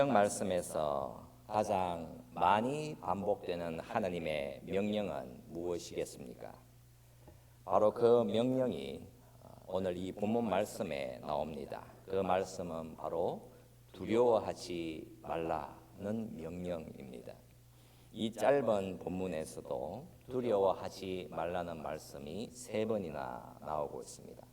말씀에서 가장 많이 반복되는 하나님의 명령은 무엇이겠습니까? 바로 그 명령이 오늘 이 본문 말씀에 나옵니다. 그 말씀은 바로 두려워하지 말라는 명령입니다. 이 짧은 본문에서도 두려워하지 말라는 말씀이 3번이나 나오고 있습니다.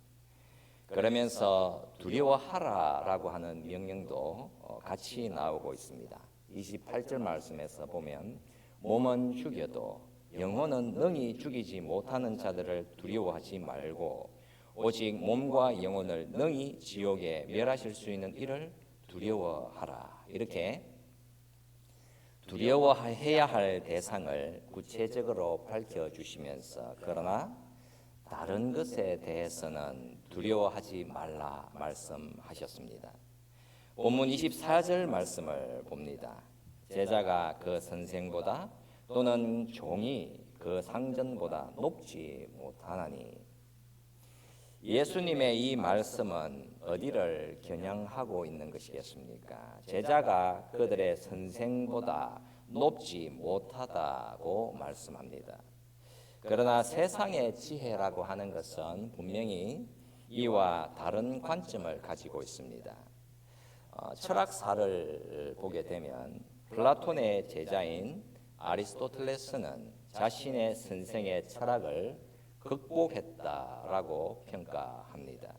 그러면서 두려워하라라고 하는 명령도 같이 나오고 있습니다. 28절 말씀에서 보면 몸은 죽여도 영혼은 능히 죽이지 못하는 자들을 두려워하지 말고 오직 몸과 영혼을 능히 지옥에 멸하실 수 있는 이를 두려워하라. 이렇게 두려워해야 할 대상을 구체적으로 밝혀주시면서 그러나 다른 것에 대해서는 두려워하지 말라 말씀하셨습니다. 본문 24절 말씀을 봅니다. 제자가 그 선생보다 또는 종이 그 상전보다 높지 못하나니. 예수님의 이 말씀은 어디를 겨냥하고 있는 것이겠습니까? 제자가 그들의 선생보다 높지 못하다고 말씀합니다. 그러나 세상의 지혜라고 하는 것은 분명히 이와 다른 관점을 가지고 있습니다. 철학사를 보게 되면 플라톤의 제자인 아리스토텔레스는 자신의 선생의 철학을 극복했다라고 평가합니다.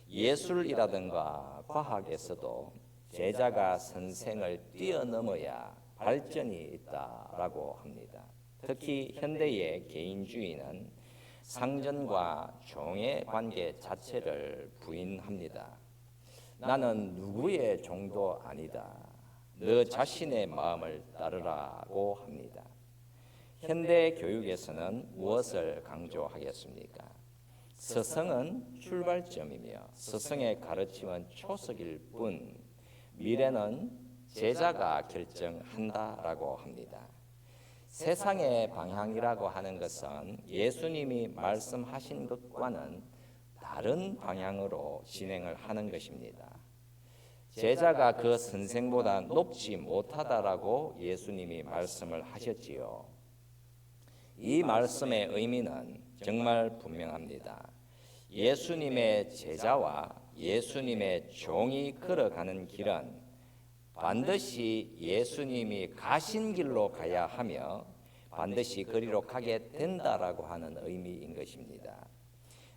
예술이라든가 과학에서도 제자가 선생을 뛰어넘어야 발전이 있다라고 합니다. 특히 현대의 개인주의는 상전과 종의 관계 자체를 부인합니다. 나는 누구의 종도 아니다. 너 자신의 마음을 따르라고 합니다. 현대 교육에서는 무엇을 강조하겠습니까? 스승은 출발점이며 스승의 가르침은 초석일 뿐 미래는 제자가 결정한다라고 합니다. 세상의 방향이라고 하는 것은 예수님이 말씀하신 것과는 다른 방향으로 진행을 하는 것입니다. 제자가 그 선생보다 높지 못하다라고 예수님이 말씀을 하셨지요. 이 말씀의 의미는 정말 분명합니다. 예수님의 제자와 예수님의 종이 걸어가는 길은 반드시 예수님이 가신 길로 가야 하며 반드시 그리로 가게 된다라고 하는 의미인 것입니다.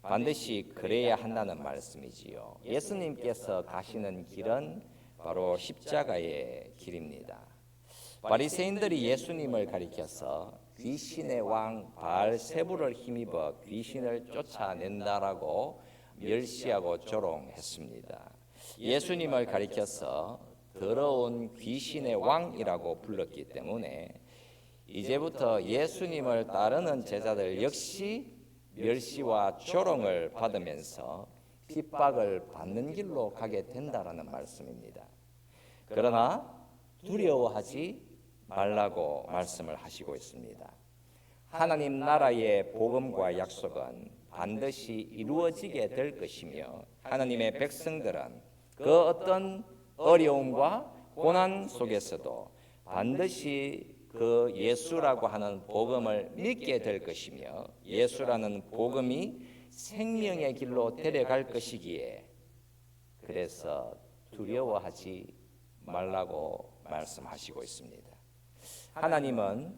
반드시 그래야 한다는 말씀이지요. 예수님께서 가시는 길은 바로 십자가의 길입니다. 바리새인들이 예수님을 가리켜서 귀신의 왕 바알세불을 힘입어 귀신을 쫓아낸다라고 멸시하고 조롱했습니다. 예수님을 가리켜서 더러운 귀신의 왕이라고 불렀기 때문에 이제부터 예수님을 따르는 제자들 역시 멸시와 조롱을 받으면서 핍박을 받는 길로 가게 된다라는 말씀입니다. 그러나 두려워하지 말라고 말씀을 하시고 있습니다. 하나님 나라의 복음과 약속은 반드시 이루어지게 될 것이며 하나님의 백성들은 그 어떤 어려움과 고난 속에서도 반드시 그 예수라고 하는 복음을 믿게 될 것이며 예수라는 복음이 생명의 길로 데려갈 것이기에 그래서 두려워하지 말라고 말씀하시고 있습니다. 하나님은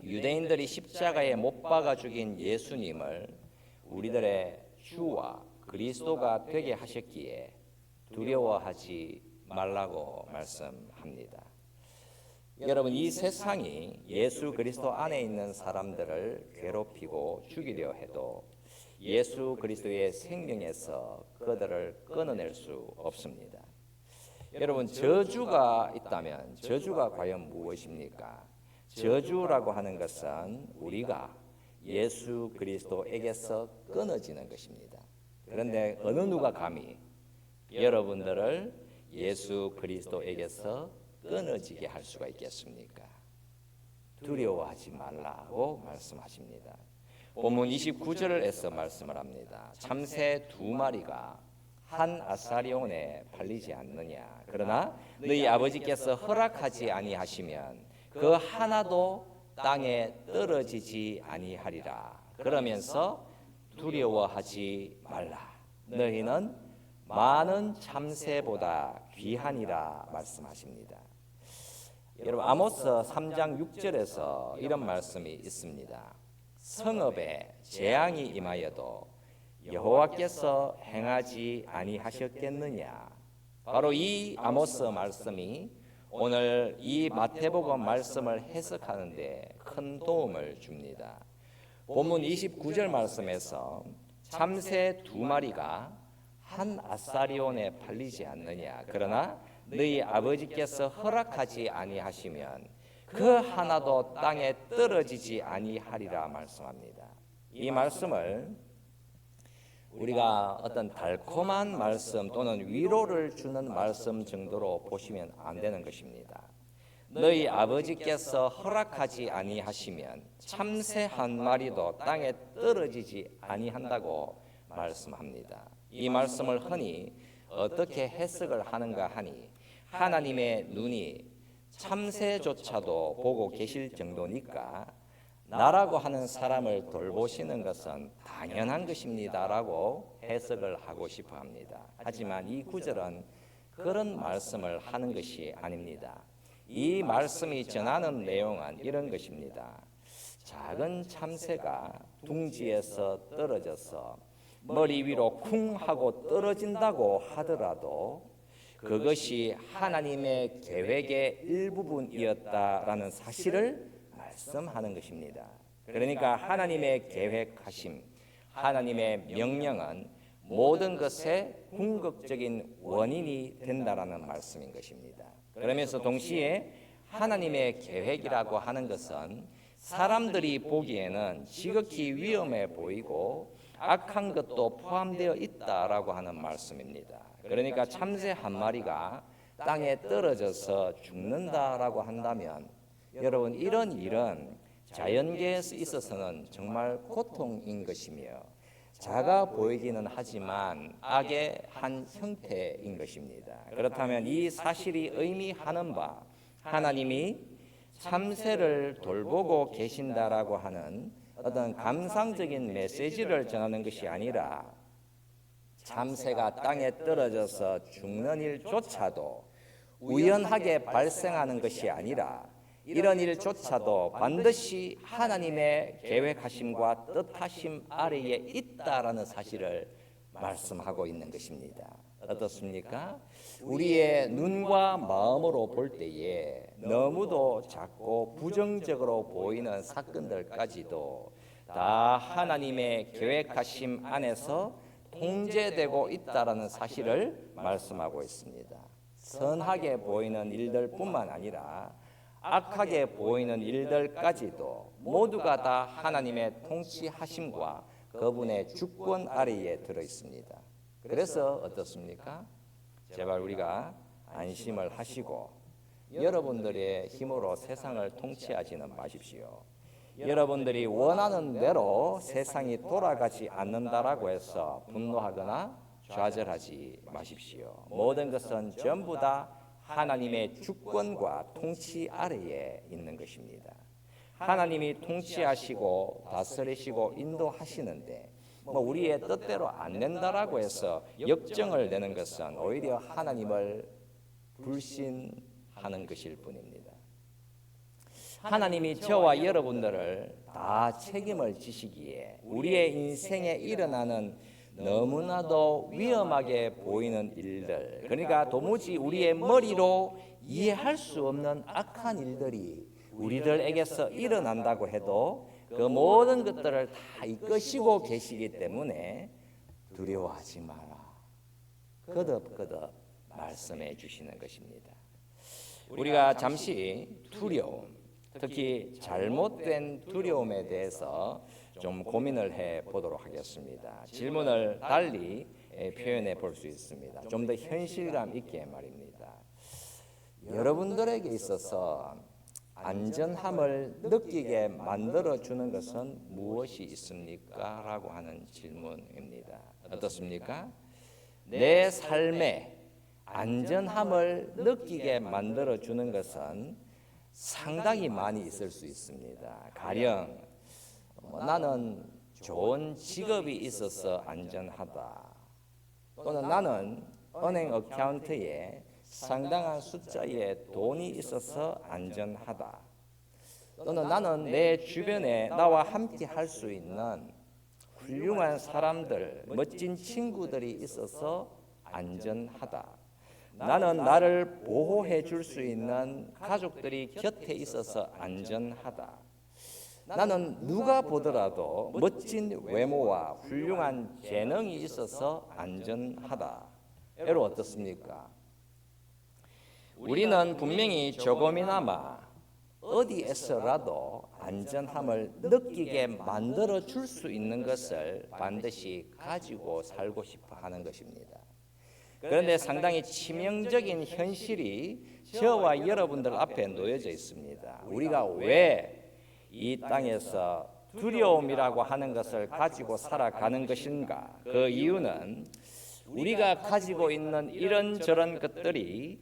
유대인들이 십자가에 못 박아 죽인 예수님을 우리들의 주와 그리스도가 되게 하셨기에 두려워하지 말라고 말씀합니다. 여러분, 이 세상이 예수 그리스도 안에 있는 사람들을 괴롭히고 죽이려 해도 예수 그리스도의 생명에서 그들을 끊어낼 수 없습니다. 여러분, 저주가 있다면 저주가 과연 무엇입니까? 저주라고 하는 것은 우리가 예수 그리스도에게서 끊어지는 것입니다. 그런데 어느 누가 감히 여러분들을 예수 그리스도에게서 끊어지게 할 수가 있겠습니까? 두려워하지 말라고 말씀하십니다. 본문 29절에서 말씀을 합니다. 참새 2마리가 한 아사리온에 팔리지 않느냐. 그러나 너희 아버지께서 허락하지 아니하시면 그 하나도 땅에 떨어지지 아니하리라. 그러면서 두려워하지 말라. 너희는 많은 참새보다 귀하니라 말씀하십니다. 여러분, 아모스 3장 6절에서 이런 말씀이 있습니다. 성읍에 재앙이 임하여도 여호와께서 행하지 아니하셨겠느냐. 바로 이 아모스 말씀이 오늘 이 마태복음 말씀을 해석하는 데 큰 도움을 줍니다. 본문 29절 말씀에서 참새 2마리가 한 아사리온에 팔리지 않느냐. 그러나 너희 아버지께서 허락하지 아니하시면 그 하나도 땅에 떨어지지 아니하리라 말씀합니다. 이 말씀을 우리가 어떤 달콤한 말씀 또는 위로를 주는 말씀 정도로 보시면 안 되는 것입니다. 너희 아버지께서 허락하지 아니하시면 참새 한 마리도 땅에 떨어지지 아니한다고 말씀합니다. 이 말씀을 흔히 어떻게 해석을 하는가 하니 하나님의 눈이 참새조차도 보고 계실 정도니까 나라고 하는 사람을 돌보시는 것은 당연한 것입니다라고 해석을 하고 싶어 합니다. 하지만 이 구절은 그런 말씀을 하는 것이 아닙니다. 이 말씀이 전하는 내용은 이런 것입니다. 작은 참새가 둥지에서 떨어져서 머리 위로 쿵 하고 떨어진다고 하더라도 그것이 하나님의 계획의 일부분이었다라는 사실을 말씀하는 것입니다. 그러니까 하나님의 계획하심, 하나님의 명령은 모든 것의 궁극적인 원인이 된다라는 말씀인 것입니다. 그러면서 동시에 하나님의 계획이라고 하는 것은 사람들이 보기에는 지극히 위험해 보이고 악한 것도 포함되어 있다라고 하는 말씀입니다. 그러니까 참새 한 마리가 땅에 떨어져서 죽는다라고 한다면 여러분, 이런 일은 자연계에 있어서는 정말 고통인 것이며 작아 보이기는 하지만 악의 한 형태인 것입니다. 그렇다면 이 사실이 의미하는 바 하나님이 참새를 돌보고 계신다라고 하는 어떤 감상적인 메시지를 전하는 것이 아니라 참새가 땅에 떨어져서 죽는 일조차도 우연하게 발생하는 것이 아니라 이런 일조차도 반드시 하나님의 계획하심과 뜻하심 아래에 있다라는 사실을 말씀하고 있는 것입니다. 어떻습니까? 우리의 눈과 마음으로 볼 때에 너무도 작고 부정적으로 보이는 사건들까지도 다 하나님의 계획하심 안에서 통제되고 있다라는 사실을 말씀하고 있습니다. 선하게 보이는 일들뿐만 아니라 악하게 보이는 일들까지도 모두가 다 하나님의 통치하심과 그분의 주권 아래에 들어 있습니다. 그래서 어떻습니까? 제발 우리가 안심을 하시고 여러분들의 힘으로 세상을 통치하지는 마십시오. 여러분들이 원하는 대로 세상이 돌아가지 않는다라고 해서 분노하거나 좌절하지 마십시오. 모든 것은 전부 다 하나님의 주권과 통치 아래에 있는 것입니다. 하나님이 통치하시고 다스리시고 인도하시는데 우리의 뜻대로 안 된다라고 해서 역정을 내는 것은 오히려 하나님을 불신하는 것일 뿐입니다. 하나님이 저와 여러분들을 다 책임을 지시기에 우리의 인생에 일어나는 너무나도 위험하게 보이는 일들, 그러니까 도무지 우리의 머리로 이해할 수 없는 악한 일들이 우리들에게서 일어난다고 해도 그 모든 것들을 다 이끄시고 계시기 때문에 두려워하지 마라. 거듭거듭 말씀해 주시는 것입니다. 우리가 잠시 두려움, 특히 잘못된 두려움에 대해서 좀 고민을 해 보도록 하겠습니다. 질문을 달리 표현해 볼 수 있습니다. 좀 더 현실감 있게 말입니다. 여러분들에게 있어서 안전함을 느끼게 만들어주는 것은 무엇이 있습니까? 라고 하는 질문입니다. 어떻습니까? 내 삶에 안전함을 느끼게 만들어 주는 것은 상당히 많이 있을 수 있습니다. 가령 나는 좋은 직업이 있어서 안전하다. 또는 나는 은행 어카운트에 상당한 숫자의 돈이 있어서 안전하다. 또는 나는 내 주변에 나와 함께 할 수 있는 훌륭한 사람들, 멋진 친구들이 있어서 안전하다. 나는 나를 보호해 줄 수 있는 가족들이 곁에 있어서 안전하다. 나는 누가 보더라도 멋진 외모와 훌륭한 재능이 있어서 안전하다. 여러분 어떻습니까? 우리는 분명히 조금이나마 어디에서라도 안전함을 느끼게 만들어 줄 수 있는 것을 반드시 가지고 살고 싶어 하는 것입니다. 그런데 상당히 치명적인 현실이 저와 여러분들 앞에 놓여져 있습니다. 우리가 왜 이 땅에서 두려움이라고 하는 것을 가지고 살아가는 것인가? 그 이유는 우리가 가지고 있는 이런저런 것들이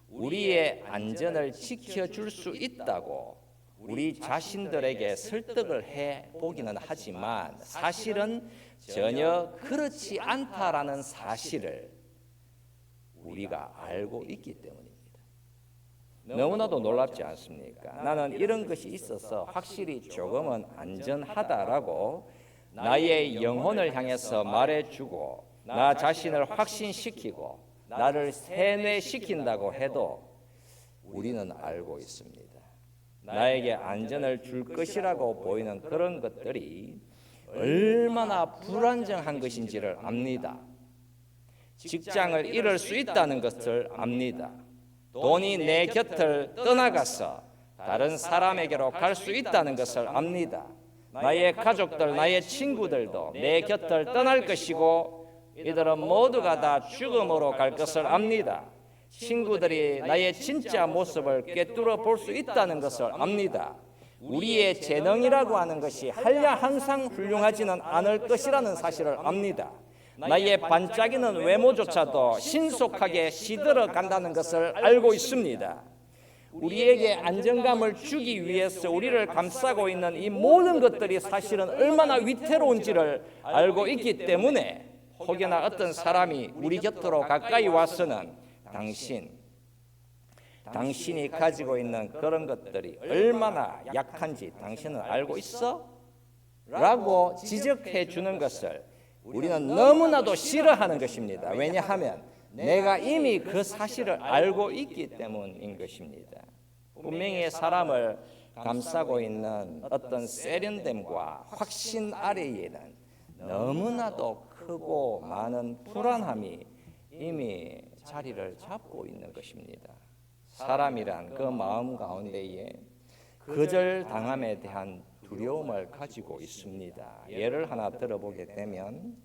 우리의 안전을 지켜줄 수 있다고 우리 자신들에게 설득을 해보기는 하지만 사실은 전혀 그렇지 않다라는 사실을 우리가 알고 있기 때문입니다. 너무나도 놀랍지 않습니까? 나는 이런 것이 있어서 확실히 조금은 안전하다라고 나의 영혼을 향해서 말해주고 나 자신을 확신시키고 나를 세뇌시킨다고 해도 우리는 알고 있습니다. 나에게 안전을 줄 것이라고 보이는 그런 것들이 얼마나 불안정한 것인지를 압니다. 직장을 잃을 수 있다는 것을 압니다. 돈이 내 곁을 떠나가서 다른 사람에게로 갈 수 있다는 것을 압니다. 나의 가족들, 나의 친구들도 내 곁을 떠날 것이고 이들은 모두가 다 죽음으로 갈 것을 압니다. 친구들이 나의 진짜 모습을 꿰뚫어 볼 수 있다는 것을 압니다. 우리의 재능이라고 하는 것이 항상 훌륭하지는 않을 것이라는 사실을 압니다. 나의 반짝이는 외모조차도 신속하게 시들어 간다는 것을 알고 있습니다. 우리에게 안정감을 주기 위해서 우리를 감싸고 있는 이 모든 것들이 사실은 얼마나 위태로운지를 알고 있기 때문에 혹여나 어떤 사람이 우리 곁으로 가까이 와서는 당신이 가지고 있는 그런 것들이 얼마나 약한지 당신은 알고 있어? 라고 지적해 주는 것을 우리는 너무나도 싫어하는 것입니다. 왜냐하면 내가 이미 그 사실을 알고 있기 때문인 것입니다. 분명히 사람을 감싸고 있는 어떤 세련됨과 확신 아래에는 너무나도 크고 많은 불안함이 이미 자리를 잡고 있는 것입니다. 사람이란 그 마음 가운데에 거절당함에 대한 두려움을 가지고 있습니다. 예를 하나 들어보게 되면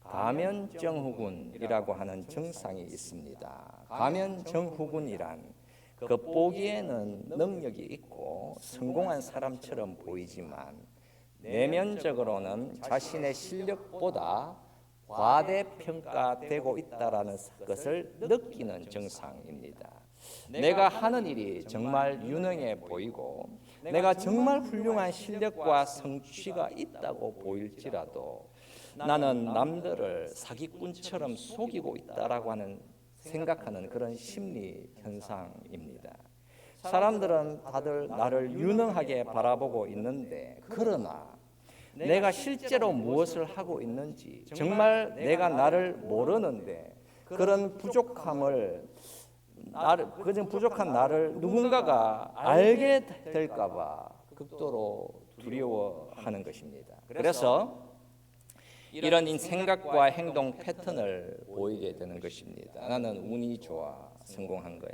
가면증후군이라고 하는 증상이 있습니다. 가면증후군이란 겉보기에는 능력이 있고 성공한 사람처럼 보이지만 내면적으로는 자신의 실력보다 과대평가되고 있다는 것을 느끼는 증상입니다. 내가 하는 일이 정말 유능해 보이고 내가 정말 훌륭한 실력과 성취가 있다고 보일지라도 나는 남들을 사기꾼처럼 속이고 있다라고 하는 생각하는 그런 심리 현상입니다. 사람들은 다들 나를 유능하게 바라보고 있는데 그러나 내가 실제로 무엇을 하고 있는지 정말 내가 나를 모르는데 그런 부족한 나를 누군가가 알게 될까 봐 극도로 두려워하는 것입니다. 그래서 이런 생각과 행동 패턴을 보이게 되는 것입니다. 나는 운이 좋아 성공한 거야.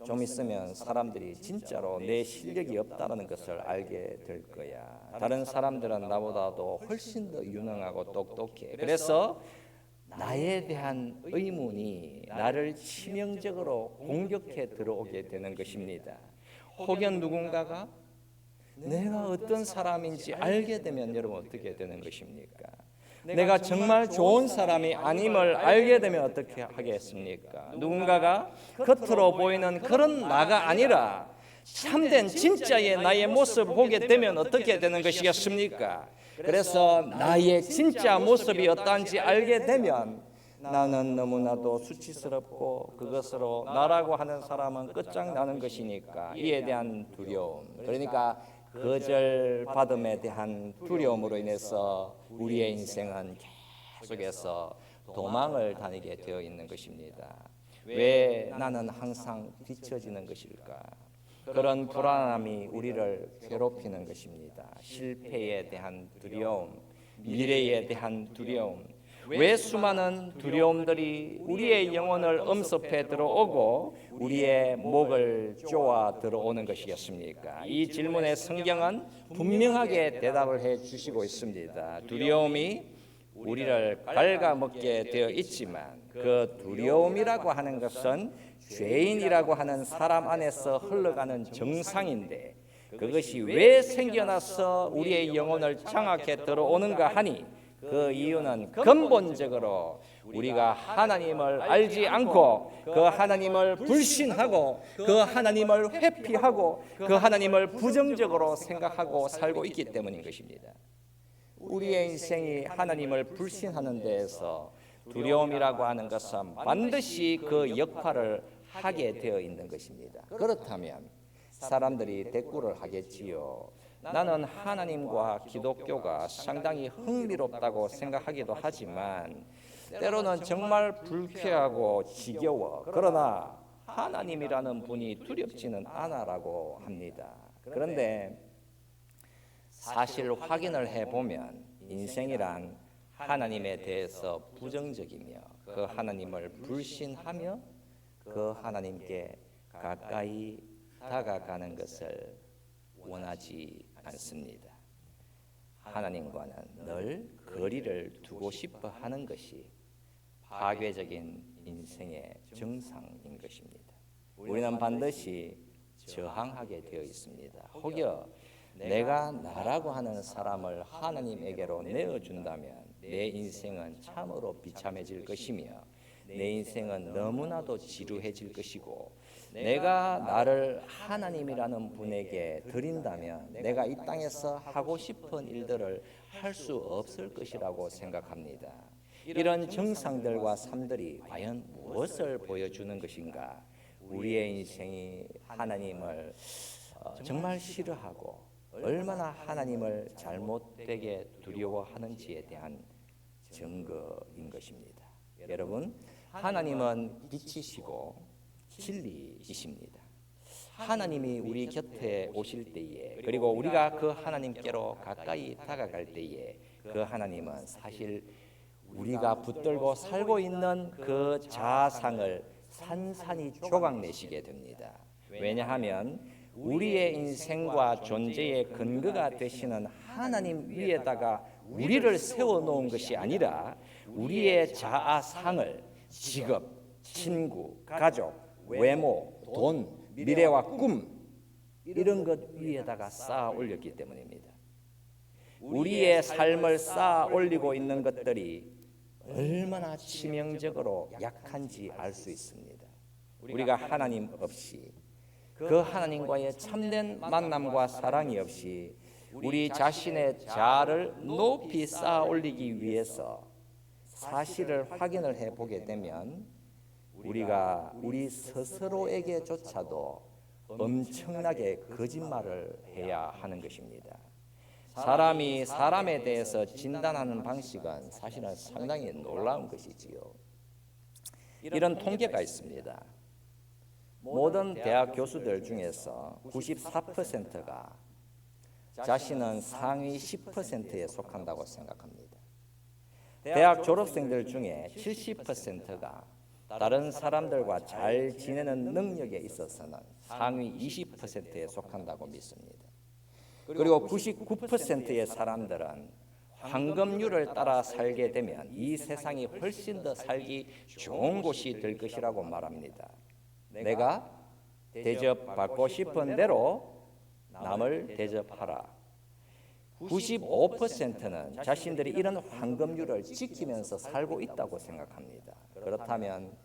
좀 있으면 사람들이 진짜로 내 실력이 없다는 것을 알게 될 거야. 다른 사람들은 나보다도 훨씬 더 유능하고 똑똑해. 그래서 나에 대한 의문이 나를 치명적으로 공격해 들어오게 되는 것입니다. 혹은 누군가가 내가 어떤 사람인지 알게 되면 여러분 어떻게 되는 것입니까? 내가 정말 좋은 사람이 아님을 알게 되면 어떻게 하겠습니까? 누군가가 겉으로 보이는 그런 나가 아니라 참된 진짜의 나의 모습을 보게 되면 어떻게 되는 것이겠습니까? 그래서 나의 진짜 모습이 어떠한지 알게 되면 나는 너무나도 수치스럽고 그것으로 나라고 하는 사람은 끝장나는 것이니까 이에 대한 두려움, 그러니까 거절받음에 대한 두려움으로 인해서 우리의 인생은 계속해서 도망을 다니게 되어 있는 것입니다. 왜 나는 항상 뒤처지는 것일까? 그런 불안함이 우리를 괴롭히는 것입니다. 실패에 대한 두려움, 미래에 대한 두려움, 왜 수많은 두려움들이 우리의 영혼을 엄습해 들어오고 우리의 목을 쪼아 들어오는 것이겠습니까? 이 질문에 성경은 분명하게 대답을 해 주시고 있습니다. 두려움이 우리를 갉아먹게 되어 있지만 그 두려움이라고 하는 것은 죄인이라고 하는 사람 안에서 흘러가는 정상인데 그것이 왜 생겨나서 우리의 영혼을 장악해 들어오는가 하니 그 이유는 근본적으로 우리가 하나님을 알지 않고 그 하나님을 불신하고 그 하나님을 회피하고 그 하나님을 부정적으로 생각하고 살고 있기 때문인 것입니다. 우리의 인생이 하나님을 불신하는 데에서 두려움이라고 하는 것은 반드시 그 역할을 하게 되어 있는 것입니다. 그렇다면 사람들이 대꾸를 하겠지요. 나는 하나님과 기독교가 상당히 흥미롭다고 생각하기도 하지만 때로는 정말 불쾌하고 지겨워. 그러나 하나님이라는 분이 두렵지는 않아라고 합니다. 그런데 사실 확인을 해보면 인생이란 하나님에 대해서 부정적이며 그 하나님을 불신하며 그 하나님께 가까이 다가가는 것을 원하지 않습니다. 하나님과는 늘 거리를 두고 싶어 하는 것이 파괴적인 인생의 정상인 것입니다. 우리는 반드시 저항하게 되어 있습니다. 혹여 내가 나라고 하는 사람을 하나님에게로 내어준다면 내 인생은 참으로 비참해질 것이며 내 인생은 너무나도 지루해질 것이고 내가 나를 하나님이라는 분에게 드린다면 내가 이 땅에서 하고 싶은 일들을 할 수 없을 것이라고 생각합니다. 이런 정상들과 삶들이 과연 무엇을 보여주는 것인가? 우리의 인생이 하나님을 정말 싫어하고 얼마나 하나님을 잘못되게 두려워하는지에 대한 증거인 것입니다. 여러분, 하나님은 빛이시고 진리이십니다. 하나님이 우리 곁에 오실 때에 그리고 우리가 그 하나님께로 가까이 다가갈 때에 그 하나님은 사실 우리가 붙들고 살고 있는 그 자아상을 산산이 조각내시게 됩니다. 왜냐하면 우리의 인생과 존재의 근거가 되시는 하나님 위에다가 우리를 세워놓은 것이 아니라 우리의 자아상을 직업, 친구, 가족, 외모, 돈, 미래와 꿈 이런 것 위에다가 쌓아 올렸기 때문입니다. 우리의 삶을 쌓아 올리고 있는 것들이 얼마나 치명적으로 약한지 알 수 있습니다. 우리가 하나님 없이 그 하나님과의 참된 만남과 사랑이 없이 우리 자신의 자아를 높이 쌓아 올리기 위해서 사실을 확인을 해보게 되면 우리가 우리 스스로에게조차도 엄청나게 거짓말을 해야 하는 것입니다. 사람이 사람에 대해서 진단하는 방식은 사실은 상당히 놀라운 것이지요. 이런 통계가 있습니다. 모든 대학 교수들 중에서 94%가 자신은 상위 10%에 속한다고 생각합니다. 대학 졸업생들 중에 70%가 다른 사람들과 잘 지내는 능력에 있어서는 상위 20%에 속한다고 믿습니다. 그리고 99%의 사람들은 황금률을 따라 살게 되면 이 세상이 훨씬 더 살기 좋은 곳이 될 것이라고 말합니다. 내가 대접받고 싶은 대로 남을 대접하라. 95%는 자신들이 이런 황금률을 지키면서 살고 있다고 생각합니다. 그렇다면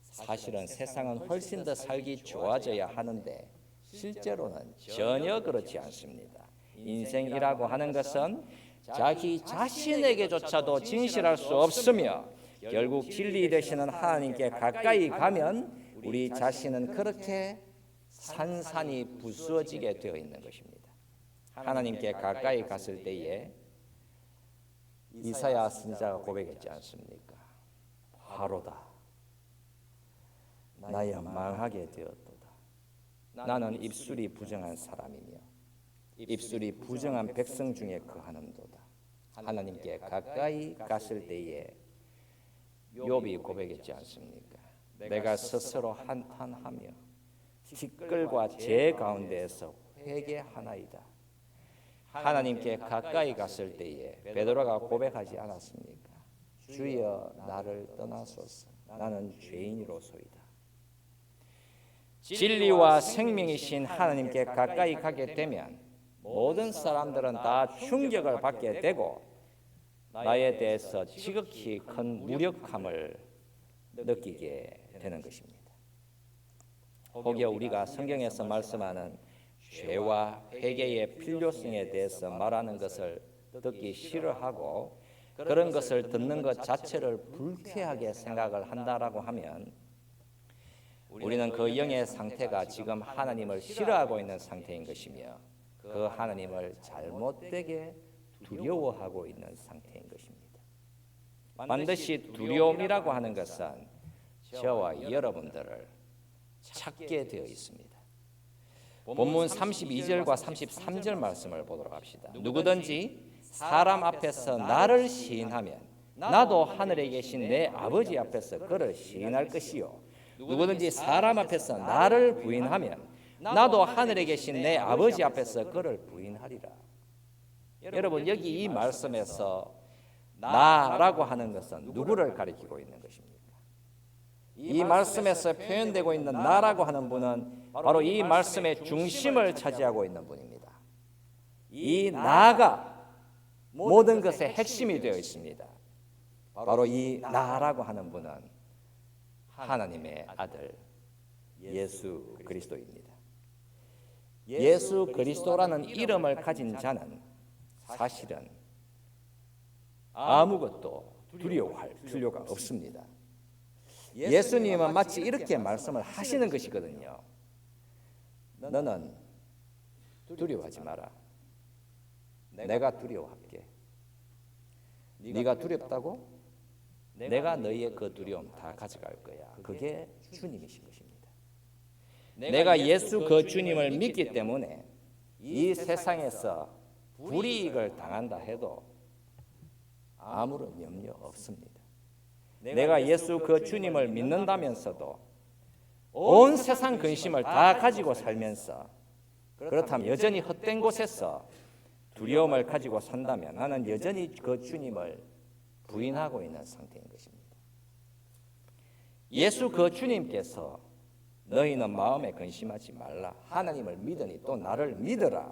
사실은 세상은 훨씬 더 살기 좋아져야 하는데 실제로는 전혀 그렇지 않습니다. 인생이라고 하는 것은 자기 자신에게조차도 진실할 수 없으며 결국 진리 되시는 하나님께 가까이 가면 우리 자신은 그렇게 산산이 부수어지게 되어 있는 것입니다. 하나님께 가까이 갔을 때에 이사야 선지자가 고백했지 않습니까? 바로다. 나야 망하게 되었도다. 나는 입술이 부정한 사람이며 입술이 부정한 백성 중에 거하는도다. 하나님께 가까이 갔을 때에 욥이 고백했지 않습니까? 내가 스스로 한탄하며 티끌과 재 가운데에서 회개하나이다. 하나님께 가까이 갔을 때에 베드로가 고백하지 않았습니까? 주여 나를 떠나소서. 나는 죄인이로소이다. 진리와 생명이신 하나님께 가까이 가게 되면 모든 사람들은 다 충격을 받게 되고 나에 대해서 지극히 큰 무력함을 느끼게 되는 것입니다. 혹여 우리가 성경에서 말씀하는 죄와 회개의 필요성에 대해서 말하는 것을 듣기 싫어하고 그런 것을 듣는 것 자체를 불쾌하게 생각을 한다라고 하면 우리는 그 영의 상태가 지금 하나님을 싫어하고 있는 상태인 것이며 그 하나님을 잘못되게 두려워하고 있는 상태인 것입니다. 반드시 두려움이라고 하는 것은 저와 여러분들을 찾게 되어 있습니다. 본문 32절과 33절 말씀을 보도록 합시다. 누구든지 사람 앞에서 나를 시인하면 나도 하늘에 계신 내 아버지 앞에서 그를 시인할 것이요 누구든지 사람 앞에서 나를 부인하면 나도 하늘에 계신 내 아버지 앞에서 그를 부인하리라. 여러분 여기 이 말씀에서 나라고 하는 것은 누구를 가리키고 있는 것입니까? 이 말씀에서 표현되고 있는 나라고 하는 분은 바로 이 말씀의 중심을 차지하고 있는 분입니다. 이 나가 모든 것의 핵심이 되어 있습니다. 바로 이 나라고 하는 분은 하나님의 아들 예수 그리스도입니다. 예수 그리스도라는 이름을 가진 자는 사실은 아무것도 두려워할 필요가 없습니다. 예수님은 마치 이렇게 말씀을 하시는 것이거든요. 너는 두려워하지 마라. 내가 두려워할게. 네가 두렵다고? 내가 너희의 그 두려움 다 가져갈 거야. 그게 주님이신 것입니다. 내가 예수 그 주님을 믿기 때문에 이 세상에서 불이익을 당한다 해도 아무런 염려 없습니다. 내가 예수 그 주님을 믿는다면서도 온 세상 근심을 다 가지고 살면서 그렇다면 여전히 헛된 곳에서 두려움을 가지고 산다면 나는 여전히 그 주님을 부인하고 있는 상태인 것입니다. 예수 그 주님께서 너희는 마음에 근심하지 말라. 하나님을 믿으니 또 나를 믿으라.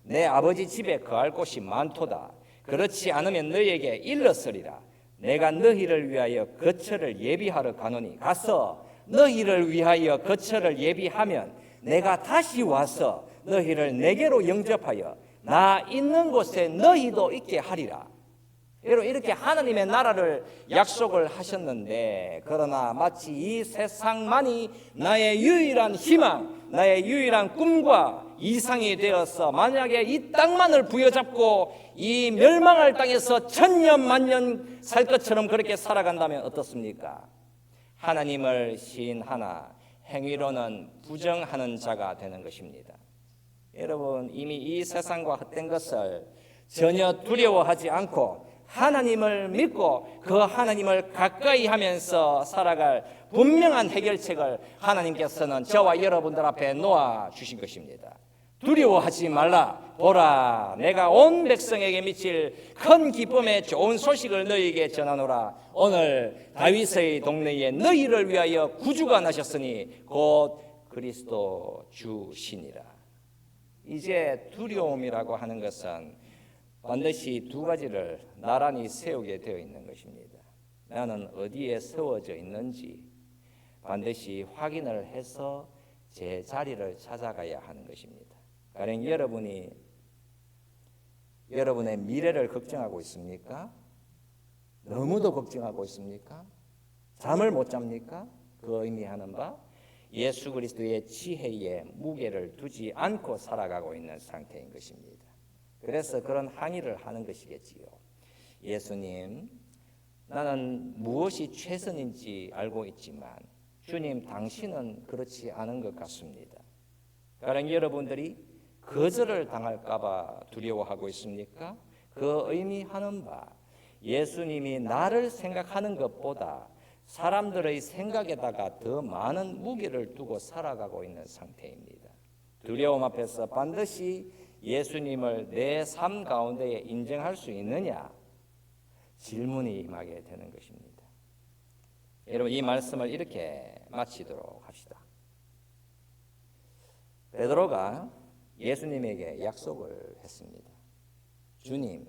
내 아버지 집에 거할 곳이 많도다. 그렇지 않으면 너희에게 일렀으리라. 내가 너희를 위하여 거처를 예비하러 가노니 가서 너희를 위하여 거처를 예비하면 내가 다시 와서 너희를 내게로 영접하여 나 있는 곳에 너희도 있게 하리라. 여러분 이렇게 하나님의 나라를 약속을 하셨는데 그러나 마치 이 세상만이 나의 유일한 희망, 나의 유일한 꿈과 이상이 되어서 만약에 이 땅만을 부여잡고 이 멸망할 땅에서 천년 만년 살 것처럼 그렇게 살아간다면 어떻습니까? 하나님을 시인하나 행위로는 부정하는 자가 되는 것입니다. 여러분 이미 이 세상과 헛된 것을 전혀 두려워하지 않고 하나님을 믿고 그 하나님을 가까이 하면서 살아갈 분명한 해결책을 하나님께서는 저와 여러분들 앞에 놓아 주신 것입니다. 두려워하지 말라. 보라 내가 온 백성에게 미칠 큰 기쁨의 좋은 소식을 너희에게 전하노라. 오늘 다윗의 동네에 너희를 위하여 구주가 나셨으니 곧 그리스도 주시니라. 이제 두려움이라고 하는 것은 반드시 두 가지를 나란히 세우게 되어 있는 것입니다. 나는 어디에 세워져 있는지 반드시 확인을 해서 제 자리를 찾아가야 하는 것입니다. 가령 여러분이 여러분의 미래를 걱정하고 있습니까? 너무도 걱정하고 있습니까? 잠을 못 잡니까? 그 의미하는 바 예수 그리스도의 지혜에 무게를 두지 않고 살아가고 있는 상태인 것입니다. 그래서 그런 항의를 하는 것이겠지요. 예수님, 나는 무엇이 최선인지 알고 있지만 주님, 당신은 그렇지 않은 것 같습니다. 가령 여러분들이 거절을 당할까 봐 두려워하고 있습니까? 그 의미하는 바 예수님이 나를 생각하는 것보다 사람들의 생각에다가 더 많은 무게를 두고 살아가고 있는 상태입니다. 두려움 앞에서 반드시 예수님을 내 삶 가운데에 인정할 수 있느냐? 질문이 임하게 되는 것입니다. 여러분, 이 말씀을 이렇게 마치도록 합시다. 베드로가 예수님에게 약속을 했습니다. 주님,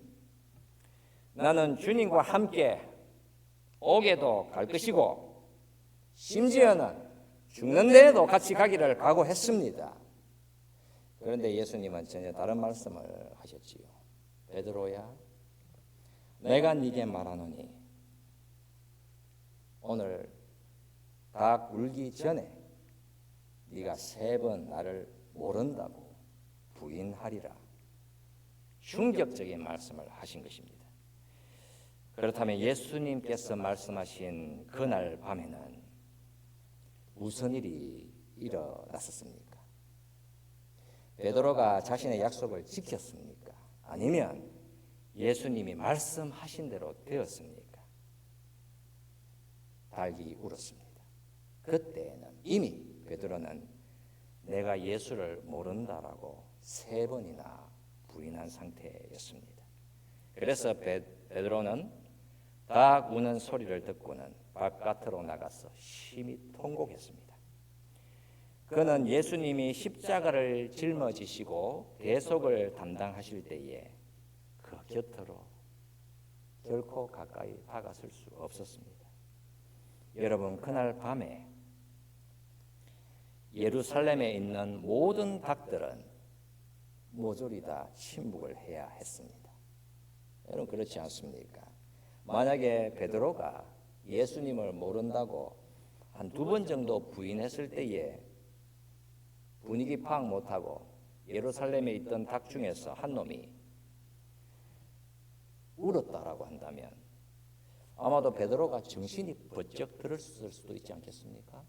나는 주님과 함께 옥에도 갈 것이고 심지어는 죽는 데에도 같이 가기를 각오했습니다. 그런데 예수님은 전혀 다른 말씀을 하셨지요. 베드로야, 내가 네게 말하노니 오늘 닭 울기 전에 네가 3번 나를 모른다고 부인하리라. 충격적인 말씀을 하신 것입니다. 그렇다면 예수님께서 말씀하신 그날 밤에는 무슨 일이 일어났었습니까? 베드로가 자신의 약속을 지켰습니까? 아니면 예수님이 말씀하신 대로 되었습니까? 닭이 울었습니다. 그때는 이미 베드로는 내가 예수를 모른다라고 3번이나 부인한 상태였습니다. 그래서 베드로는 닭 우는 소리를 듣고는 바깥으로 나가서 심히 통곡했습니다. 그는 예수님이 십자가를 짊어지시고 대속을 담당하실 때에 그 곁으로 결코 가까이 다가설 수 없었습니다. 여러분, 그날 밤에 예루살렘에 있는 모든 닭들은 모조리 다 침묵을 해야 했습니다. 여러분, 그렇지 않습니까? 만약에 베드로가 예수님을 모른다고 한 2번 정도 부인했을 때에 분위기 파악 못하고 예루살렘에 있던 닭 중에서 한 놈이 울었다라고 한다면 아마도 베드로가 정신이 번쩍 들었을 수도 있지 않겠습니까?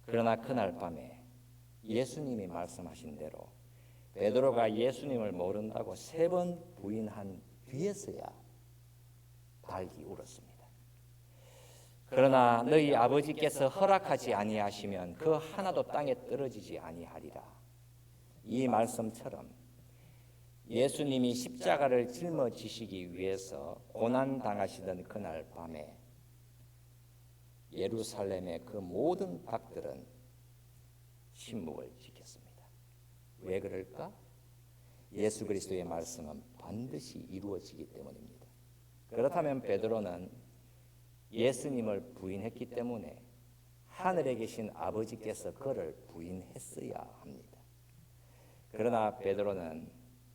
그러나 그날 밤에 예수님이 말씀하신 대로 베드로가 예수님을 모른다고 3번 부인한 뒤에서야 닭이 울었습니다. 그러나 너희 아버지께서 허락하지 아니하시면 그 하나도 땅에 떨어지지 아니하리라. 이 말씀처럼 예수님이 십자가를 짊어지시기 위해서 고난당하시던 그날 밤에 예루살렘의 그 모든 닭들은 침묵을 지켰습니다. 왜 그럴까? 예수 그리스도의 말씀은 반드시 이루어지기 때문입니다. 그렇다면 베드로는 예수님을 부인했기 때문에 하늘에 계신 아버지께서 그를 부인했어야 합니다. 그러나 베드로는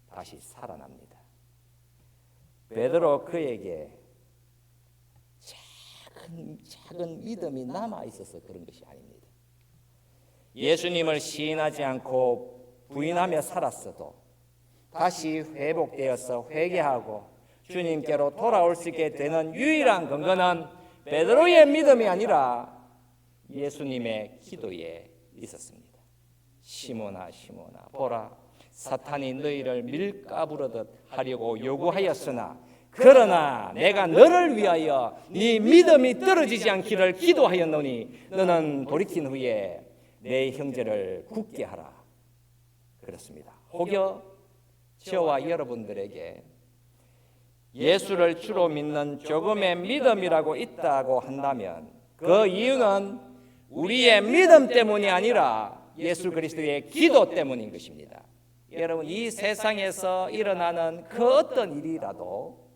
다시 살아납니다. 베드로 그에게 작은 믿음이 남아 있어서 그런 것이 아닙니다. 예수님을 시인하지 않고 부인하며 살았어도 다시 회복되어서 회개하고 주님께로 돌아올 수 있게 되는 유일한 근거는 베드로의 믿음이 아니라 예수님의 기도에 있었습니다. 시몬아, 시몬아, 보라, 사탄이 너희를 밀가부르듯 하려고 요구하였으나 그러나 내가 너를 위하여 네 믿음이 떨어지지 않기를 기도하였노니 너는 돌이킨 후에 내 형제를 굳게 하라. 그렇습니다. 혹여 저와 여러분들에게 예수를 주로 믿는 조금의 믿음이라고 있다고 한다면 그 이유는 우리의 믿음 때문이 아니라 예수 그리스도의 기도 때문인 것입니다. 여러분, 이 세상에서 일어나는 그 어떤 일이라도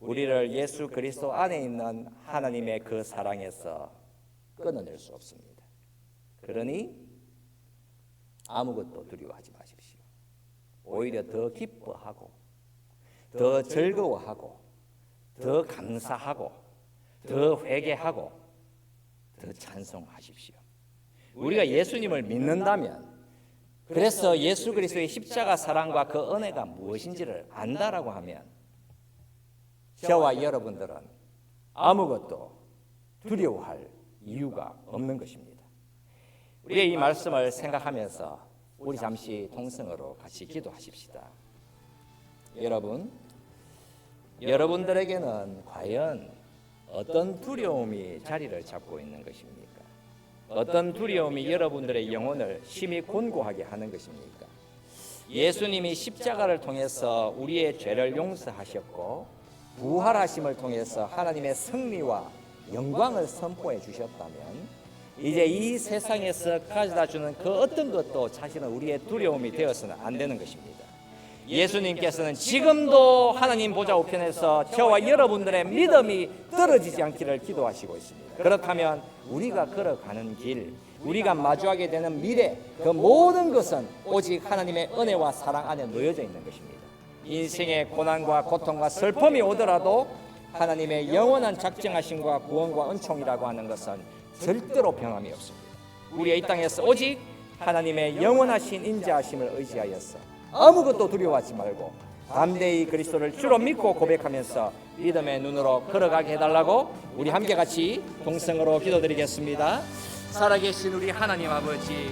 우리를 예수 그리스도 안에 있는 하나님의 그 사랑에서 끊어낼 수 없습니다. 그러니 아무것도 두려워하지 마십시오. 오히려 더 기뻐하고 더 즐거워하고 더 감사하고 더 회개하고 더 찬송하십시오. 우리가 예수님을 믿는다면, 그래서 예수 그리스도의 십자가 사랑과 그 은혜가 무엇인지를 안다라고 하면 저와 여러분들은 아무것도 두려워할 이유가 없는 것입니다. 우리의 이 말씀을 생각하면서 우리 잠시 동성으로 같이 기도하십시다. 여러분들에게는 과연 어떤 두려움이 자리를 잡고 있는 것입니까? 어떤 두려움이 여러분들의 영혼을 심히 곤고하게 하는 것입니까? 예수님이 십자가를 통해서 우리의 죄를 용서하셨고 부활하심을 통해서 하나님의 승리와 영광을 선포해 주셨다면 이제 이 세상에서 가져다 주는 그 어떤 것도 사실은 우리의 두려움이 되어서는 안 되는 것입니다. 예수님께서는 지금도 하나님 보좌 우편에서 저와 여러분들의 믿음이 떨어지지 않기를 기도하시고 있습니다. 그렇다면 우리가 걸어가는 길, 우리가 마주하게 되는 미래, 그 모든 것은 오직 하나님의 은혜와 사랑 안에 놓여져 있는 것입니다. 인생의 고난과 고통과 슬픔이 오더라도 하나님의 영원한 작정하심과 구원과 은총이라고 하는 것은 절대로 변함이 없습니다. 우리의 이 땅에서 오직 하나님의 영원하신 인자하심을 의지하여서 아무것도 두려워하지 말고 담대히 그리스도를 주로 믿고 고백하면서 믿음의 눈으로 걸어가게 해달라고 우리 함께 같이 동성으로 기도드리겠습니다. 살아계신 우리 하나님 아버지,